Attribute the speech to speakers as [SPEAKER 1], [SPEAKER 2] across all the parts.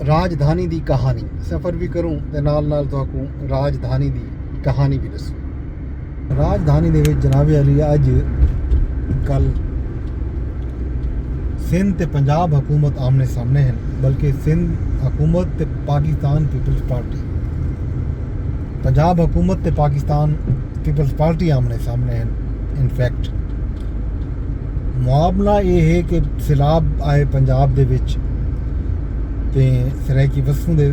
[SPEAKER 1] ਰਾਜਧਾਨੀ ਦੀ ਕਹਾਣੀ ਸਫ਼ਰ ਵੀ ਕਰੂੰ ਤੇ ਨਾਲ ਤੁਹਾਨੂੰ ਰਾਜਧਾਨੀ ਦੀ ਕਹਾਣੀ ਵੀ ਦੱਸੂ। ਰਾਜਧਾਨੀ ਦੇ ਵਿੱਚ ਜਨਾਬ ਅਲੀ ਅੱਜ ਕੱਲ ਸਿੰਧ ਤੇ ਪੰਜਾਬ ਹਕੂਮਤ ਆਮਨੇ ਸਾਹਮਣੇ ਹਨ, ਬਲਕਿ ਸਿੰਧ ਹਕੂਮਤ ਤੇ ਪਾਕਿਸਤਾਨ ਪੀਪਲਸ ਪਾਰਟੀ, ਪੰਜਾਬ ਹਕੂਮਤ ਤੇ ਪਾਕਿਸਤਾਨ ਪੀਪਲਸ ਪਾਰਟੀ ਆਮਨੇ ਸਾਹਮਣੇ ਹਨ। ਇਨਫੈਕਟ ਮਾਮਲਾ ਇਹ ਹੈ ਕਿ ਸੈਲਾਬ ਆਏ ਪੰਜਾਬ ਦੇ ਵਿੱਚ ਤੇ ਸਰਾਇਕੀ ਵਸਫੋਂ ਦੇ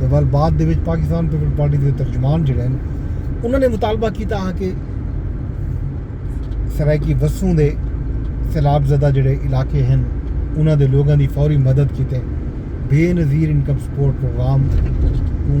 [SPEAKER 1] ਤੇ ਵੱਲ ਬਾਅਦ ਦੇ ਵਿੱਚ ਪਾਕਿਸਤਾਨ ਪੀਪਲ ਪਾਰਟੀ ਦੇ ਤਰਜਮਾਨ ਜਿਹੜੇ ਹਨ ਉਹਨਾਂ ਨੇ ਮੁਤਾਲਬਾ ਕੀਤਾ ਕਿ ਸਰਾਇਕੀ ਵਸਫੋਂ ਦੇ ਸੈਲਾਬ ਜ਼ਦਾ ਜਿਹੜੇ ਇਲਾਕੇ ਹਨ ਉਹਨਾਂ ਦੇ ਲੋਕਾਂ ਦੀ ਫੌਰੀ ਮਦਦ ਕੀਤੇ ਬੇਨਜ਼ੀਰ ਇਨਕਮ ਸਪੋਰਟ ਪ੍ਰੋਗਰਾਮ ਨੂੰ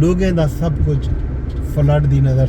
[SPEAKER 1] ਲੋਕਾਂ ਦਾ ਸਭ ਕੁਝ ਫਲੱਡ ਦੀ ਨਜ਼ਰ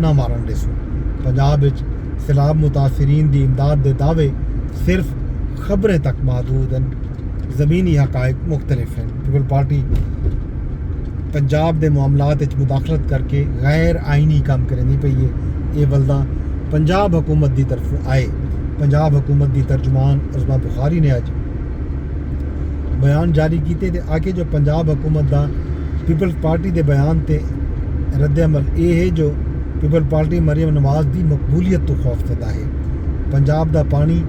[SPEAKER 1] نہ مارن ڈسو پنجاب سیلاب متاثرین دی امداد دے دعوے صرف خبریں تک محدود ہیں زمینی حقائق مختلف ہیں پیپل پارٹی پنجاب دے معاملات مداخلت کر کے غیر آئینی کام کرنی پئی ہے یہ بلدہ پنجاب حکومت دی طرف آئے پنجاب حکومت دی ترجمان عظما بخاری نے اج بیان جاری کیتے تے آکے جو پنجاب حکومت دا پیپلز پارٹی دے بیان تے رد عمل یہ ہے جو پیپل پارٹی مریم نواز دی مقبولیت تو خوف زدہ ہے پنجاب دا پانی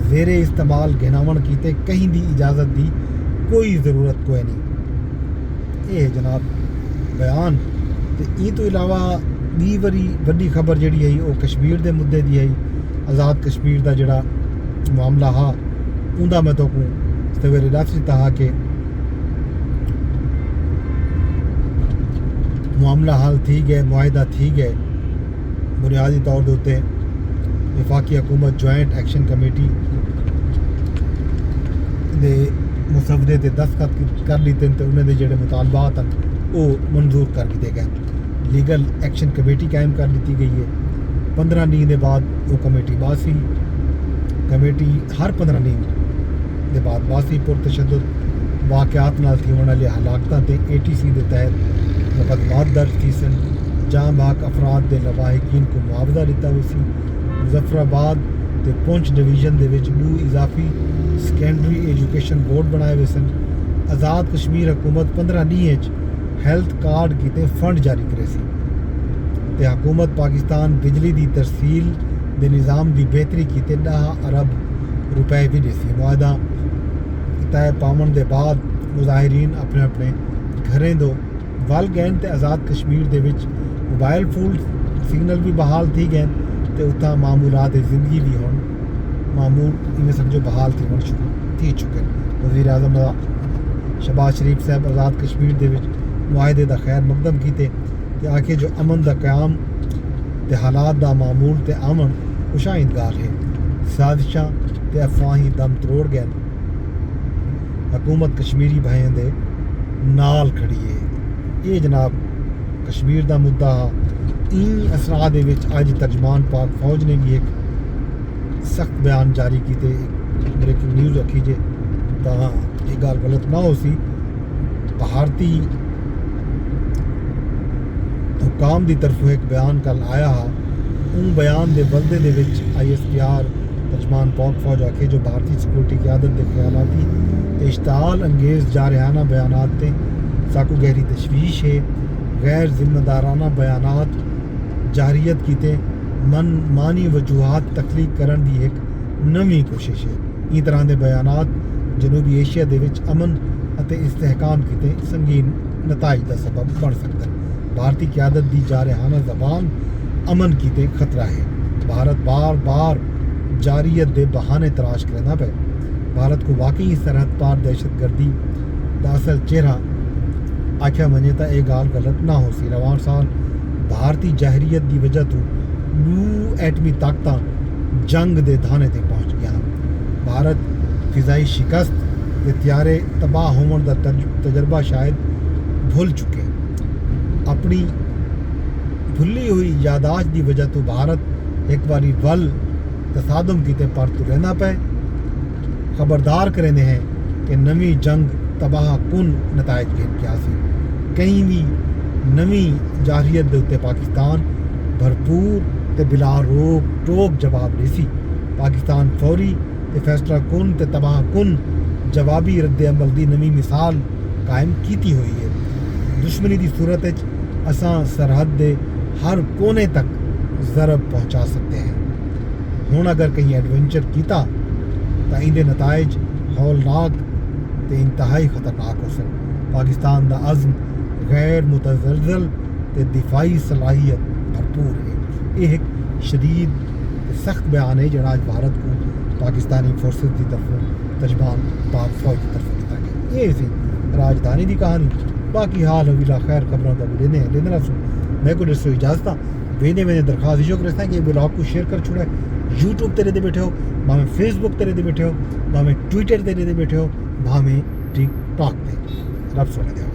[SPEAKER 1] زیر استعمال گھناون کیتے کہیں دی اجازت دی کوئی ضرورت کوئی نہیں یہ جناب بیان تے ای تو علاوہ دی وڈی خبر جڑی ہے وہ کشمیر دے مدعے دی ہے آزاد کشمیر دا جڑا معاملہ ہا اوندا میں تو کو سویرے راستی تھا کہ معاملہ حل تھی گئے معاہدہ تھی گئے بنیادی طور دوتے وفاقی حکومت جوائنٹ ایکشن کمیٹی دے مسودے تے دستخط کر لیتے ہیں تو انہیں دے جڑے مطالبات ہیں وہ منظور کر دیتے گئے لیگل ایکشن کمیٹی قائم کر دیتی گئی ہے 15 دن دے بعد وہ کمیٹی باسی کمیٹی ہر 15 دن دے بعد باسی پرتشدد واقعات نال تھی والے ہلاکتاں تے ATC دے تحت مقدمات درج کی سن جہاں باق افراد دے لواحقین کو معاوضہ دیتا ہوئی سی مظفر آباد تے پونچھ ڈویژن دے وچ 2 اضافی سیکنڈری ایجوکیشن بورڈ بنائے ہوئے سن آزاد کشمیر حکومت 15 دن ہیلتھ کارڈ کیتے فنڈ جاری کرے سی تے حکومت پاکستان بجلی دی ترسیل دے نظام دی بہتری کیتے 10 ارب روپے بھی دے سی معاہدہ طے پاون دے بعد مظاہرین اپنے اپنے گھریں دو ول گئے تے آزاد کشمیر دے وچ موبائل فون سگنل بھی بحال تھی گئے تے اتھا معمولات زندگی بھی ہون معمول انہیں سمجھو بحال تھی ہون تھی چکے وزیر اعظم شہباز شریف صاحب آزاد کشمیر دے وچ معاہدے دا خیر مقدم کیتے تے آکھے جو امن دا قیام تے حالات دا معمول تے امن خوشائندگار ہے سازشاں تے افواہیں دم تروڑ گئے حکومت کشمیری بھائیں دے نال کھڑی ہے یہ جناب کشمیر دا مدعا این اسرا دے وچ اج ترجمان پاک فوج نے بھی ایک سخت بیان جاری کیتے ایک بریکنگ نیوز رکھی جے تاں یہ گل غلط نہ ہو سی بھارتی حکام دی طرف ایک بیان کل آیا ہا ان بیان دے بلدے دے وچ ISPR ترجمان پاک فوج آکھے جو بھارتی سیکورٹی قیادت دے خیالاتی تے اشتعال انگیز جارحانہ بیانات تے ساکو گہری تشویش ہے غیر ذمہ دارانہ بیانات جاریت کیتے مانی وجوہات تخلیق کرن دی ایک نویں کوشش ہے این طرح دے بیانات جنوبی ایشیا دے وچ امن اتے استحکام کیتے سنگین نتائج دا سبب بن سکتا ہے بھارتی قیادت دی جارحانہ زبان امن کیتے خطرہ ہے بھارت بار بار جاریت دے بہانے تلاش کرنا پہ بھارت کو واقعی سرحد پار دہشت گردی دا اصل چہرہ آکھیا ونجے تا یہ گال غلط نہ ہو سی روان سال بھارتی جہریت دی وجہ تو 2 ایٹمی طاقتاں جنگ دے دھانے تے پہنچ گیا بھارت فضائی شکست تے طیارے تباہ ہون دا تجربہ شاید بھول چکے اپنی بھلی ہوئی یاداشت دی وجہ تو بھارت ایک باری ول تصادم کیتے پر تو رہنا پہ خبردار کرنے ہیں کہ نویں جنگ تباہ کن نتائج کیا سی کہیں بھی نویں جارحیت دے اتے پاکستان بھرپور تے بلا روک ٹوک جواب دے سی پاکستان فوری تے فیصلہ کن تے تباہ کن جوابی رد عمل دی نویں مثال قائم کیتی ہوئی ہے دشمنی دی صورت اساں سرحد دے ہر کونے تک ضرب پہنچا سکتے ہیں ہن اگر کہیں ایڈونچر کیتا تو اندے نتائج ہولناک تے انتہائی خطرناک ہو سن پاکستان دا عزم غیر متزلزل تے دفاعی صلاحیت بھرپور ہے یہ ایک شدید تے سخت بیان ہے جڑا آج بھارت کو پاکستانی فورسز کی طرف ترجمان پاک فوج کی طرف کیتا گیا یہ سی راجدھانی دی کہانی باقی حال حویلا خیر خبروں کا بھی لینے رسوں میں کو ڈسو اجازت وینے درخواست یہ کرتا ہے کہ بلاگ کو شیئر کر چھوڑا ہے یوٹیوب تیرے دے بیٹھے ہو بھاویں فیس بک تیرے دے بیٹھے ہو بھاویں ٹویٹر تیرے دے بیٹھے ہو بھاویں ٹک ٹاک تے رب سونے دے